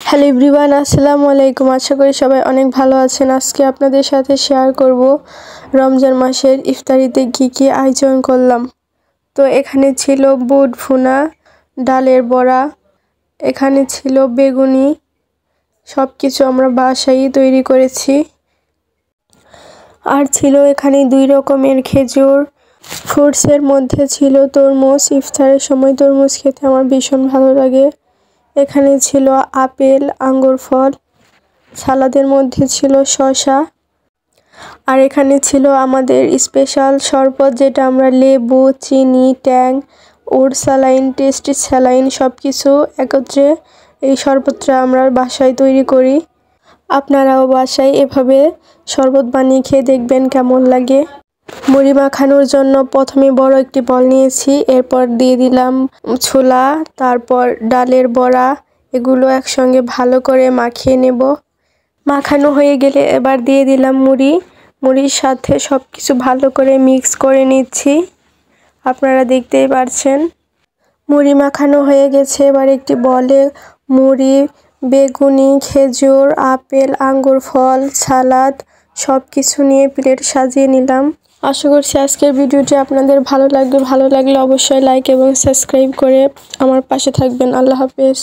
Hello everyone, আসসালামু আলাইকুম। আশা করি সবাই অনেক ভালো আছেন। আজকে আপনাদের সাথে শেয়ার করব রমজান মাসের ইফতারিতে কি আয়োজন করলাম। তো এখানে ছিল বুট ভুনা, ডালের বড়া, এখানে ছিল বেগুনি, সব কিছু আমরা বাসায় তৈরি করেছি। আর ছিল এখানে 2 রকমের খেজুর, ফ্রুটসের মধ্যে ছিল তরমুজ। ইফতারের সময় তরমুজ খেতে আমার ভীষণ ভালো লাগে। এখানে ছিল আপেল, আঙ্গুর ফল, সালাদের মধ্যে ছিল শসা, আর এখানে ছিল আমাদের স্পেশাল শরবত, যেটা আমরা লেবু, চিনি, ট্যাং, ওর স্যালাইন, টেস্টি স্যালাইন সব কিছু একত্রে এই শরবতটা আমরা বাসায় তৈরি করি। আপনারাও বাসায় এভাবে শরবত বানিয়ে খেয়ে দেখবেন কেমন লাগে। মুড়ি মাখানোর জন্য প্রথমে বড় একটি বল নিয়েছি, এরপর দিয়ে দিলাম ছোলা, তারপর ডালের বড়া, এগুলো একসঙ্গে ভালো করে মাখিয়ে নেব। মাখানো হয়ে গেলে এবার দিয়ে দিলাম মুড়ির সাথে সব কিছু ভালো করে মিক্স করে নিচ্ছি। আপনারা দেখতেই পারছেন মুড়ি মাখানো হয়ে গেছে। এবার একটি বলে মুড়ি, বেগুনি, খেজুর, আপেল, আঙ্গুর ফল, সালাদ সব কিছু নিয়ে প্লেট সাজিয়ে নিলাম। আশা করছি আজকের ভিডিওটি আপনাদের ভালো লাগবে। ভালো লাগলে অবশ্যই লাইক এবং সাবস্ক্রাইব করে আমার পাশে থাকবেন। আল্লাহ হাফেজ।